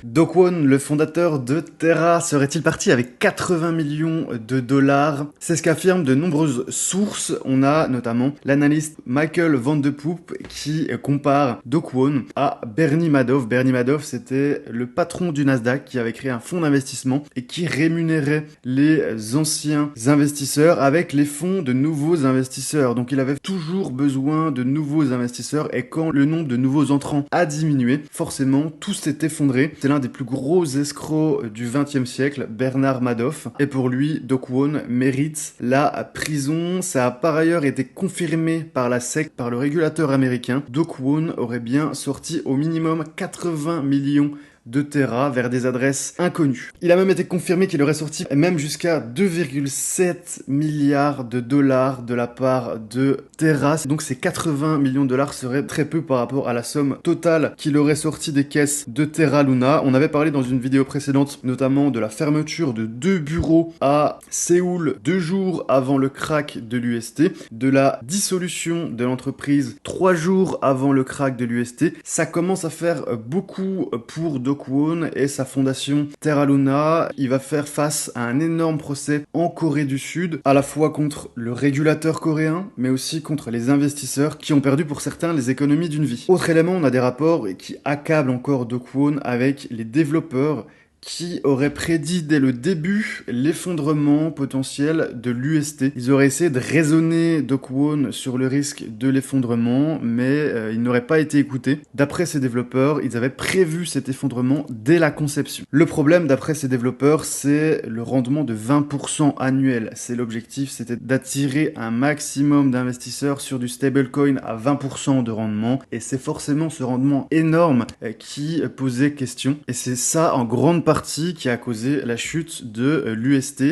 Do Kwon, le fondateur de Terra, serait-il parti avec 80 millions de dollars? C'est ce qu'affirment de nombreuses sources. On a notamment l'analyste Michael Van de Poep qui compare Do Kwon à Bernie Madoff. Bernie Madoff, c'était le patron du Nasdaq qui avait créé un fonds d'investissement et qui rémunérait les anciens investisseurs avec les fonds de nouveaux investisseurs. Donc il avait toujours besoin de nouveaux investisseurs et quand le nombre de nouveaux entrants a diminué, forcément tout s'est effondré. C'est l'un des plus gros escrocs du XXe siècle, Bernard Madoff. Et pour lui, Do Kwon mérite la prison. Ça a par ailleurs été confirmé par la SEC, par le régulateur américain. Do Kwon aurait bien sorti au minimum 80 millions de Terra vers des adresses inconnues. Il a même été confirmé qu'il aurait sorti même jusqu'à 2,7 milliards de dollars de la part de Terra. Donc ces 80 millions de dollars seraient très peu par rapport à la somme totale qu'il aurait sorti des caisses de Terra Luna. On avait parlé dans une vidéo précédente notamment de la fermeture de 2 bureaux à Séoul 2 jours avant le crack de l'UST, de la dissolution de l'entreprise 3 jours avant le crack de l'UST. Ça commence à faire beaucoup pour Do Kwon et sa fondation Terra Luna. Il va faire face à un énorme procès en Corée du Sud, à la fois contre le régulateur coréen, mais aussi contre les investisseurs qui ont perdu pour certains les économies d'une vie. Autre élément, on a des rapports qui accablent encore Do Kwon avec les développeurs qui auraient prédit dès le début l'effondrement potentiel de l'UST. Ils auraient essayé de raisonner Do Kwon sur le risque de l'effondrement, mais ils n'auraient pas été écoutés. D'après ces développeurs, ils avaient prévu cet effondrement dès la conception. Le problème, d'après ces développeurs, c'est le rendement de 20% annuel. C'est l'objectif, c'était d'attirer un maximum d'investisseurs sur du stablecoin à 20% de rendement, et c'est forcément ce rendement énorme qui posait question. Et c'est ça, en grande partie, qui a causé la chute de l'UST.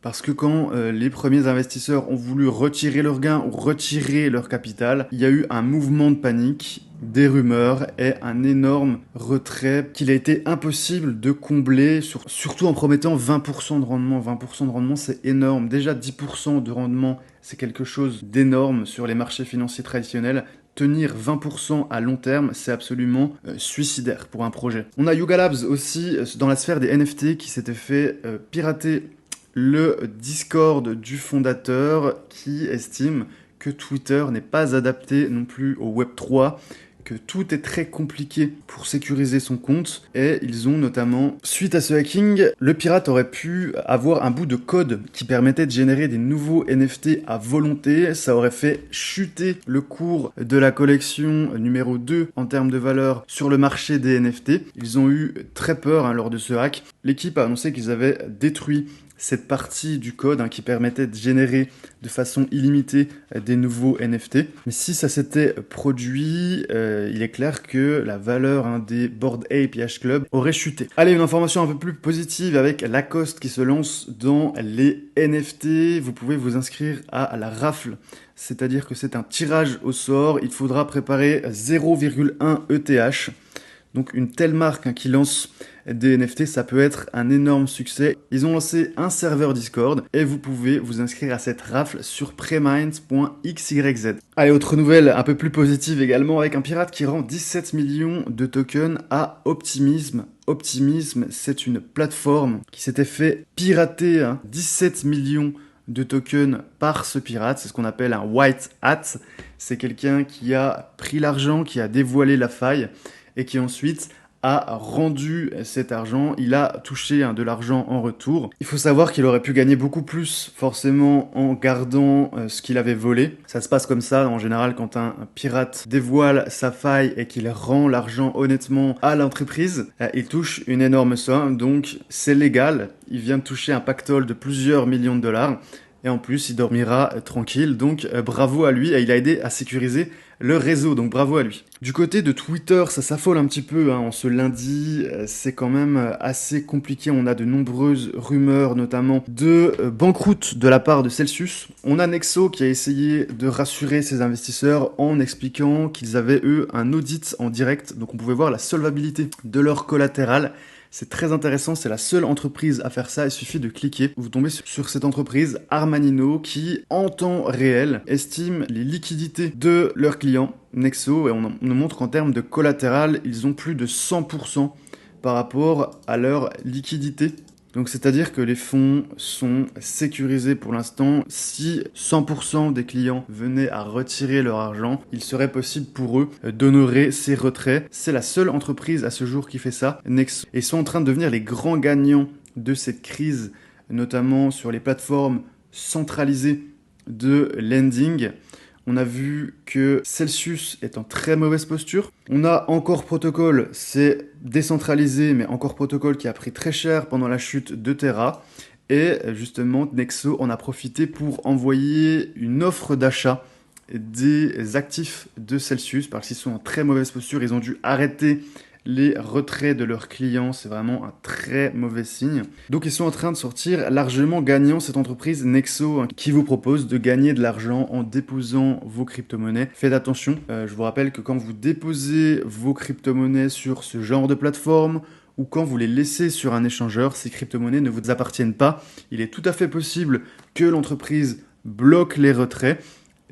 Parce que quand les premiers investisseurs ont voulu retirer leurs gains ou retirer leur capital, il y a eu un mouvement de panique, des rumeurs et un énorme retrait qu'il a été impossible de combler, surtout en promettant 20% de rendement. 20% de rendement, c'est énorme. Déjà 10% de rendement, c'est quelque chose d'énorme sur les marchés financiers traditionnels. Tenir 20% à long terme, c'est absolument suicidaire pour un projet. On a Yuga Labs aussi dans la sphère des NFT qui s'était fait pirater le Discord du fondateur qui estime que Twitter n'est pas adapté non plus au Web3, que tout est très compliqué pour sécuriser son compte, et ils ont notamment, suite à ce hacking, le pirate aurait pu avoir un bout de code qui permettait de générer des nouveaux NFT à volonté. Ça aurait fait chuter le cours de la collection numéro 2 en termes de valeur sur le marché des NFT. Ils ont eu très peur lors de ce hack. L'équipe a annoncé qu'ils avaient détruit cette partie du code qui permettait de générer de façon illimitée des nouveaux NFT. Mais si ça s'était produit, il est clair que la valeur des Bored Ape Yacht Club aurait chuté. Allez, une information un peu plus positive avec Lacoste qui se lance dans les NFT. Vous pouvez vous inscrire à la rafle. C'est-à-dire que c'est un tirage au sort. Il faudra préparer 0,1 ETH. Donc une telle marque qui lance des NFT, ça peut être un énorme succès. Ils ont lancé un serveur Discord et vous pouvez vous inscrire à cette rafle sur premind.xyz. Allez, autre nouvelle un peu plus positive également avec un pirate qui rend 17 millions de tokens à Optimism. Optimism, c'est une plateforme qui s'était fait pirater 17 millions de tokens par ce pirate. C'est ce qu'on appelle un white hat. C'est quelqu'un qui a pris l'argent, qui a dévoilé la faille et qui ensuite a rendu cet argent. Il a touché de l'argent en retour. Il faut savoir qu'il aurait pu gagner beaucoup plus, forcément, en gardant ce qu'il avait volé. Ça se passe comme ça, en général, quand un pirate dévoile sa faille et qu'il rend l'argent honnêtement à l'entreprise, il touche une énorme somme, donc c'est légal. Il vient de toucher un pactole de plusieurs millions de dollars. Et en plus, il dormira tranquille, donc bravo à lui, et il a aidé à sécuriser le réseau, donc bravo à lui. Du côté de Twitter, ça s'affole un petit peu en ce lundi, c'est quand même assez compliqué, on a de nombreuses rumeurs, notamment de banqueroute de la part de Celsius. On a Nexo qui a essayé de rassurer ses investisseurs en expliquant qu'ils avaient, eux, un audit en direct, donc on pouvait voir la solvabilité de leur collatéral. C'est très intéressant, c'est la seule entreprise à faire ça, il suffit de cliquer. Vous tombez sur cette entreprise, Armanino, qui, en temps réel, estime les liquidités de leurs clients, Nexo, et on nous montre qu'en termes de collatéral, ils ont plus de 100% par rapport à leur liquidité. Donc c'est-à-dire que les fonds sont sécurisés pour l'instant. Si 100% des clients venaient à retirer leur argent, il serait possible pour eux d'honorer ces retraits. C'est la seule entreprise à ce jour qui fait ça, Nexo. Et ils sont en train de devenir les grands gagnants de cette crise, notamment sur les plateformes centralisées de lending. On a vu que Celsius est en très mauvaise posture. On a Encore Protocol, c'est décentralisé, mais Encore Protocol qui a pris très cher pendant la chute de Terra. Et justement, Nexo en a profité pour envoyer une offre d'achat des actifs de Celsius, parce qu'ils sont en très mauvaise posture. Ils ont dû arrêter les retraits de leurs clients, c'est vraiment un très mauvais signe. Donc ils sont en train de sortir largement gagnant cette entreprise Nexo qui vous propose de gagner de l'argent en déposant vos crypto-monnaies. Faites attention, je vous rappelle que quand vous déposez vos crypto-monnaies sur ce genre de plateforme ou quand vous les laissez sur un échangeur, ces crypto-monnaies ne vous appartiennent pas. Il est tout à fait possible que l'entreprise bloque les retraits.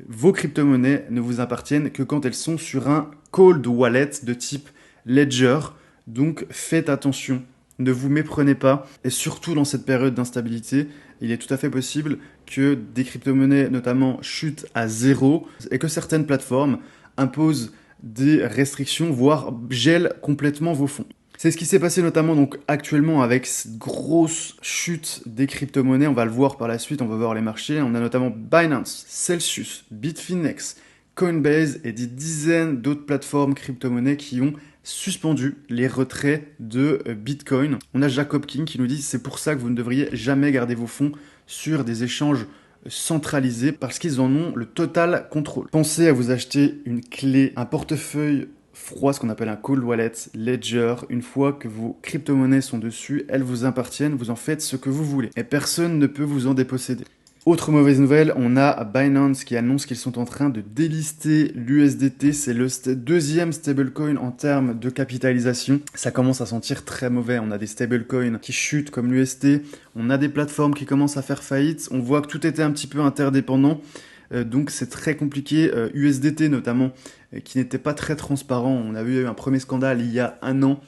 Vos crypto-monnaies ne vous appartiennent que quand elles sont sur un cold wallet de type Ledger, donc faites attention, ne vous méprenez pas, et surtout dans cette période d'instabilité, il est tout à fait possible que des crypto-monnaies notamment chutent à zéro, et que certaines plateformes imposent des restrictions, voire gèlent complètement vos fonds. C'est ce qui s'est passé notamment donc actuellement avec cette grosse chute des crypto-monnaies, on va le voir par la suite, on va voir les marchés, on a notamment Binance, Celsius, Bitfinex, Coinbase et des dizaines d'autres plateformes crypto-monnaies qui ont suspendu les retraits de Bitcoin. On a Jacob King qui nous dit c'est pour ça que vous ne devriez jamais garder vos fonds sur des échanges centralisés parce qu'ils en ont le total contrôle. Pensez à vous acheter une clé, un portefeuille froid, ce qu'on appelle un cold wallet, Ledger. Une fois que vos crypto-monnaies sont dessus, elles vous appartiennent, vous en faites ce que vous voulez et personne ne peut vous en déposséder. Autre mauvaise nouvelle, on a Binance qui annonce qu'ils sont en train de délister l'USDT. C'est le deuxième stablecoin en termes de capitalisation. Ça commence à sentir très mauvais. On a des stablecoins qui chutent comme l'UST. On a des plateformes qui commencent à faire faillite. On voit que tout était un petit peu interdépendant. Donc c'est très compliqué. USDT notamment, qui n'était pas très transparent. On a eu un premier scandale il y a un an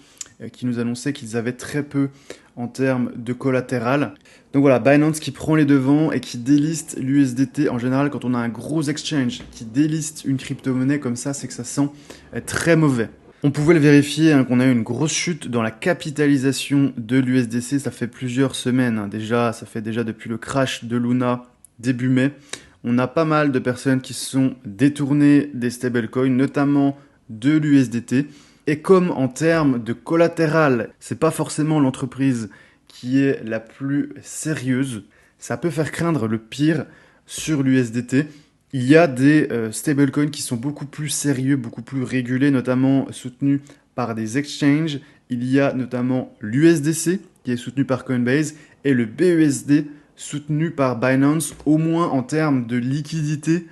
qui nous annonçait qu'ils avaient très peu en termes de collatéral. Donc voilà, Binance qui prend les devants et qui déliste l'USDT. En général, quand on a un gros exchange qui déliste une crypto-monnaie comme ça, c'est que ça sent très mauvais. On pouvait le vérifier qu'on a eu une grosse chute dans la capitalisation de l'USDC. Ça fait plusieurs semaines déjà, ça fait déjà depuis le crash de Luna début mai. On a pas mal de personnes qui se sont détournées des stablecoins, notamment de l'USDT. Et comme en termes de collatéral, c'est pas forcément l'entreprise qui est la plus sérieuse, ça peut faire craindre le pire sur l'USDT. Il y a des stablecoins qui sont beaucoup plus sérieux, beaucoup plus régulés, notamment soutenus par des exchanges. Il y a notamment l'USDC qui est soutenu par Coinbase et le BUSD soutenu par Binance, au moins en termes de liquidité.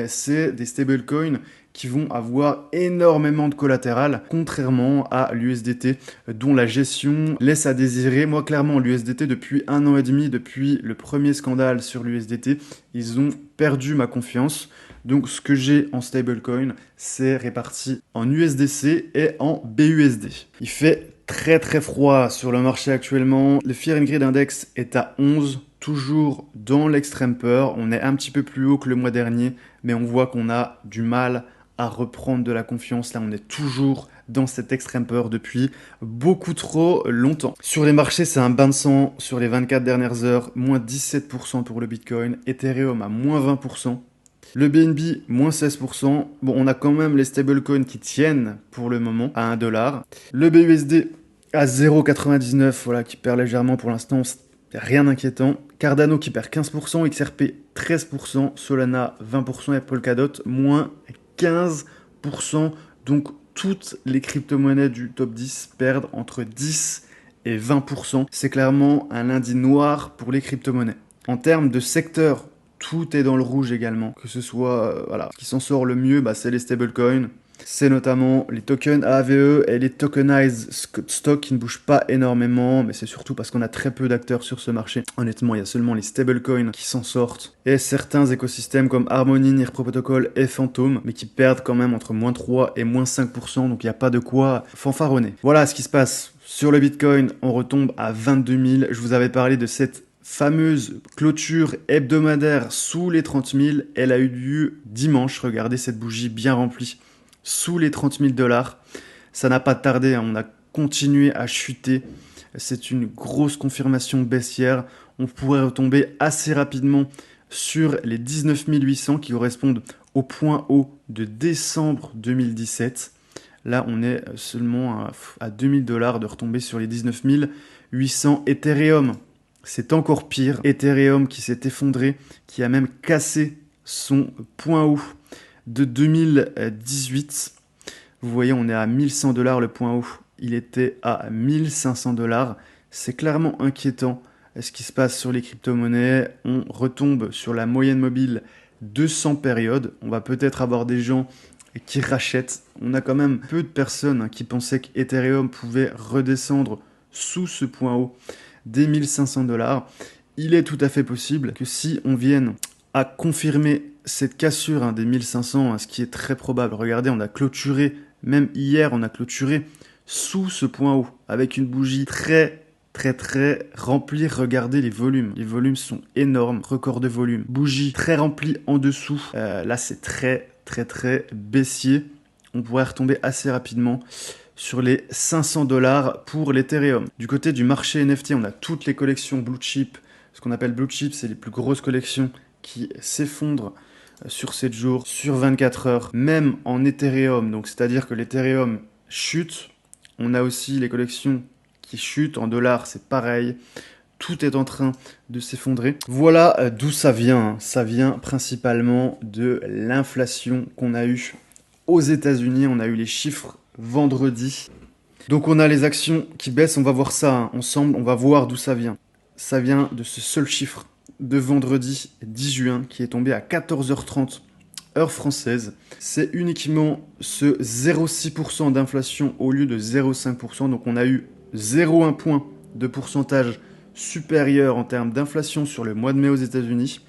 C'est des stablecoins qui vont avoir énormément de collatéral, contrairement à l'USDT, dont la gestion laisse à désirer. Moi, clairement, l'USDT, depuis 1 an et demi, depuis le premier scandale sur l'USDT, ils ont perdu ma confiance. Donc, ce que j'ai en stablecoin, c'est réparti en USDC et en BUSD. Il fait très très froid sur le marché actuellement. Le Fear and Greed Index est à 11, toujours dans l'extrême peur. On est un petit peu plus haut que le mois dernier, mais on voit qu'on a du mal à reprendre de la confiance. Là, on est toujours dans cette extrême peur depuis beaucoup trop longtemps. Sur les marchés, c'est un bain de sang sur les 24 dernières heures, moins 17% pour le Bitcoin, Ethereum à moins 20%, le BNB moins 16%. Bon, on a quand même les stablecoins qui tiennent pour le moment à 1$. Le BUSD à 0,99, voilà, qui perd légèrement pour l'instant, rien d'inquiétant. Cardano qui perd 15%, XRP 13%, Solana 20% et Polkadot moins 15%. Donc toutes les crypto-monnaies du top 10 perdent entre 10 et 20%. C'est clairement un lundi noir pour les crypto-monnaies. En termes de secteur, tout est dans le rouge également. Que ce soit, voilà, ce qui s'en sort le mieux, c'est les stablecoins. C'est notamment les tokens AAVE et les tokenized stocks qui ne bougent pas énormément, mais c'est surtout parce qu'on a très peu d'acteurs sur ce marché. Honnêtement, il y a seulement les stablecoins qui s'en sortent et certains écosystèmes comme Harmony, Near Protocol et Phantom, mais qui perdent quand même entre moins 3 et moins 5%, donc il n'y a pas de quoi fanfaronner. Voilà ce qui se passe Sur le Bitcoin, on retombe à 22 000. Je vous avais parlé de cette fameuse clôture hebdomadaire sous les 30 000. Elle a eu lieu dimanche. Regardez cette bougie bien remplie sous les 30 000 $. Ça n'a pas tardé, hein. On a continué à chuter. C'est une grosse confirmation baissière. On pourrait retomber assez rapidement sur les 19 800 qui correspondent au point haut de décembre 2017. Là, on est seulement à 2 000 $ de retomber sur les 19 800. Ethereum, c'est encore pire. Ethereum qui s'est effondré, qui a même cassé son point haut de 2018. Vous voyez, on est à 1100 $ le point haut. Il était à 1500 $. C'est clairement inquiétant ce qui se passe sur les crypto-monnaies. On retombe sur la moyenne mobile 200 périodes. On va peut-être avoir des gens qui rachètent. On a quand même peu de personnes qui pensaient qu'Ethereum pouvait redescendre sous ce point haut des 1500 $. Il est tout à fait possible que si on vienne à confirmer cette cassure des 1500, ce qui est très probable. Regardez, on a clôturé, même hier, on a clôturé sous ce point haut avec une bougie très remplie. Regardez les volumes sont énormes, record de volume, bougie très remplie en dessous. Là, c'est très baissier. On pourrait retomber assez rapidement sur les 500 $ pour l'Ethereum. Du côté du marché NFT, on a toutes les collections blue chip. Ce qu'on appelle blue chip, c'est les plus grosses collections qui s'effondrent sur 7 jours, sur 24 heures, même en Ethereum. Donc, c'est-à-dire que l'Ethereum chute. On a aussi les collections qui chutent en dollars, c'est pareil. Tout est en train de s'effondrer. Voilà d'où ça vient. Ça vient principalement de l'inflation qu'on a eue aux États-Unis. On a eu les chiffres vendredi. Donc on a les actions qui baissent. On va voir ça ensemble. On va voir d'où ça vient. Ça vient de ce seul chiffre de vendredi 10 juin qui est tombé à 14h30 heure française. C'est uniquement ce 0,6% d'inflation au lieu de 0,5%. Donc on a eu 0,1 point de pourcentage supérieur en termes d'inflation sur le mois de mai aux États-Unis.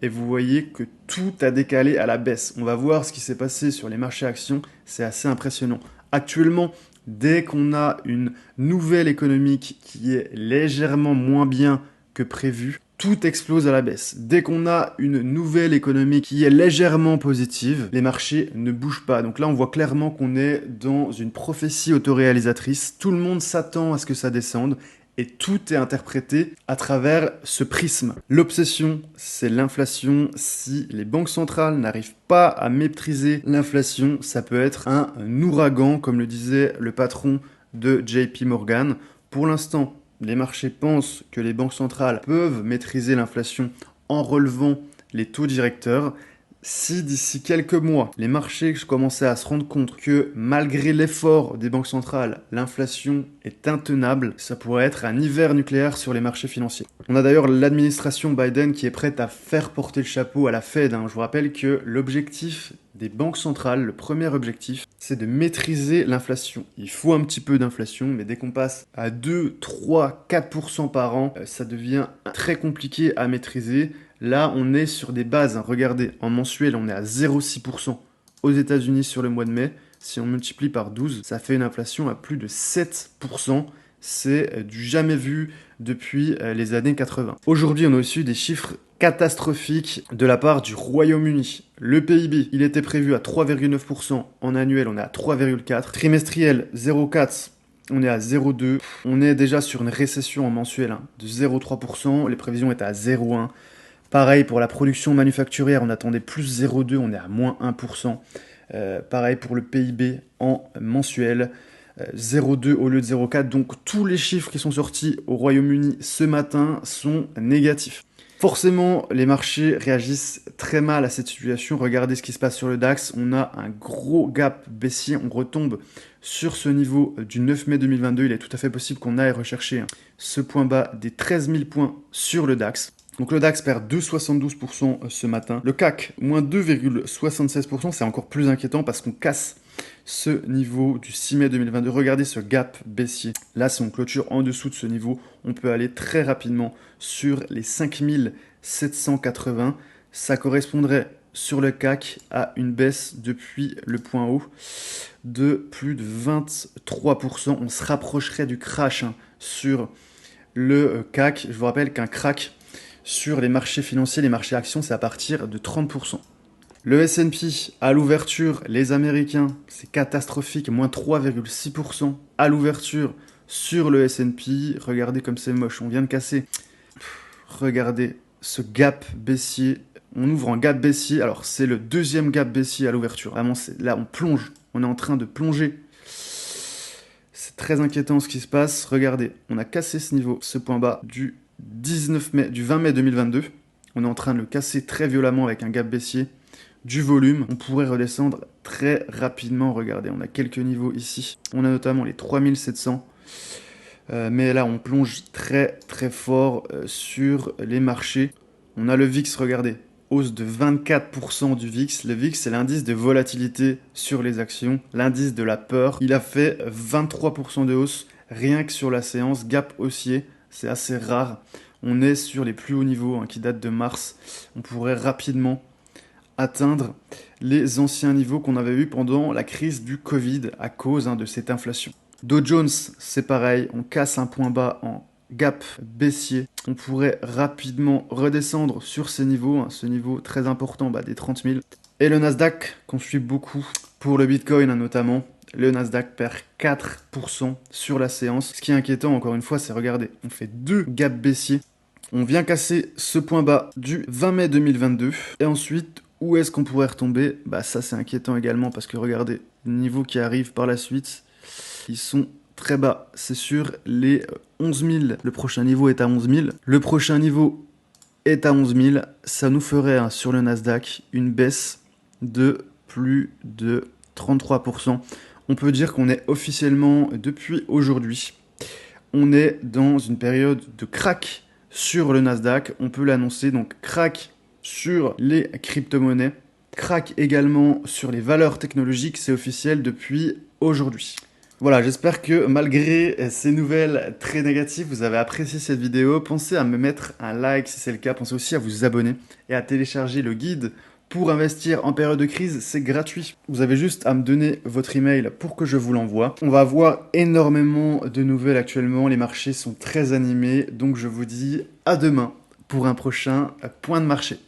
Et vous voyez que tout a décalé à la baisse. On va voir ce qui s'est passé sur les marchés actions. C'est assez impressionnant. Actuellement, dès qu'on a une nouvelle économique qui est légèrement moins bien que prévu, tout explose à la baisse. Dès qu'on a une nouvelle économie qui est légèrement positive, les marchés ne bougent pas. Donc là, on voit clairement qu'on est dans une prophétie autoréalisatrice. Tout le monde s'attend à ce que ça descende et tout est interprété à travers ce prisme. L'obsession, c'est l'inflation. Si les banques centrales n'arrivent pas à maîtriser l'inflation, ça peut être un ouragan, comme le disait le patron de JP Morgan. Pour l'instant, les marchés pensent que les banques centrales peuvent maîtriser l'inflation en relevant les taux directeurs. Si d'ici quelques mois, les marchés commençaient à se rendre compte que malgré l'effort des banques centrales, l'inflation est intenable, ça pourrait être un hiver nucléaire sur les marchés financiers. On a d'ailleurs l'administration Biden qui est prête à faire porter le chapeau à la Fed. Je vous rappelle que l'objectif des banques centrales, le premier objectif, c'est de maîtriser l'inflation. Il faut un petit peu d'inflation, mais dès qu'on passe à 2, 3, 4% par an, ça devient très compliqué à maîtriser. Là, on est sur des bases. Regardez, en mensuel, on est à 0,6% aux États-Unis sur le mois de mai. Si on multiplie par 12, ça fait une inflation à plus de 7%. C'est du jamais vu depuis les années 80. Aujourd'hui, on a aussi des chiffres catastrophiques de la part du Royaume-Uni. Le PIB, il était prévu à 3,9%. En annuel, on est à 3,4%. Trimestriel, 0,4%. On est à 0,2%. On est déjà sur une récession en mensuel de 0,3%. Les prévisions étaient à 0,1%. Pareil pour la production manufacturière, on attendait plus 0,2, on est à moins 1%. Pareil pour le PIB en mensuel, 0,2 au lieu de 0,4. Donc tous les chiffres qui sont sortis au Royaume-Uni ce matin sont négatifs. Forcément, les marchés réagissent très mal à cette situation. Regardez ce qui se passe sur le DAX. On a un gros gap baissier. On retombe sur ce niveau du 9 mai 2022. Il est tout à fait possible qu'on aille rechercher ce point bas des 13 000 points sur le DAX. Donc le DAX perd 2,72% ce matin. Le CAC, moins 2,76%. C'est encore plus inquiétant parce qu'on casse ce niveau du 6 mai 2022. Regardez ce gap baissier. Là, si on clôture en dessous de ce niveau, on peut aller très rapidement sur les 5780. Ça correspondrait sur le CAC à une baisse depuis le point haut de plus de 23%. On se rapprocherait du crash sur le CAC. Je vous rappelle qu'un crack sur les marchés financiers, les marchés actions, c'est à partir de 30%. Le S&P, à l'ouverture, les Américains, c'est catastrophique, moins 3,6% à l'ouverture sur le S&P. Regardez comme c'est moche, on vient de casser. Regardez ce gap baissier. On ouvre en gap baissier, alors c'est le deuxième gap baissier à l'ouverture. Vraiment, là on plonge, on est en train de plonger. C'est très inquiétant ce qui se passe. Regardez, on a cassé ce niveau, ce point bas du 20 mai 2022. On est en train de le casser très violemment avec un gap baissier. Du volume, on pourrait redescendre très rapidement. Regardez, on a quelques niveaux ici. On a notamment les 3700. Mais là, on plonge très très fort sur les marchés. On a le VIX, regardez, hausse de 24% du VIX. Le VIX, c'est l'indice de volatilité sur les actions, l'indice de la peur. Il a fait 23% de hausse rien que sur la séance. Gap haussier, c'est assez rare. On est sur les plus hauts niveaux qui datent de mars. On pourrait rapidement atteindre les anciens niveaux qu'on avait eu pendant la crise du Covid à cause de cette inflation. Dow Jones, c'est pareil, on casse un point bas en gap baissier. On pourrait rapidement redescendre sur ces niveaux, ce niveau très important des 30 000. Et le Nasdaq, qu'on suit beaucoup pour le Bitcoin notamment, le Nasdaq perd 4% sur la séance. Ce qui est inquiétant, encore une fois, c'est regardez, on fait 2 gaps baissiers. On vient casser ce point bas du 20 mai 2022. Et ensuite, où est-ce qu'on pourrait retomber? Ça c'est inquiétant également parce que regardez, les niveaux qui arrivent par la suite, ils sont très bas. C'est sur les 11 000. Le prochain niveau est à 11 000. Le prochain niveau est à 11 000. Ça nous ferait sur le Nasdaq une baisse de plus de 33%. On peut dire qu'on est officiellement, depuis aujourd'hui, on est dans une période de crack sur le Nasdaq. On peut l'annoncer, donc crack sur les crypto-monnaies, crack également sur les valeurs technologiques, c'est officiel depuis aujourd'hui. Voilà, j'espère que malgré ces nouvelles très négatives, vous avez apprécié cette vidéo. Pensez à me mettre un like si c'est le cas, pensez aussi à vous abonner et à télécharger le guide pour investir en période de crise, c'est gratuit. Vous avez juste à me donner votre email pour que je vous l'envoie. On va avoir énormément de nouvelles actuellement, les marchés sont très animés, donc je vous dis à demain pour un prochain point de marché.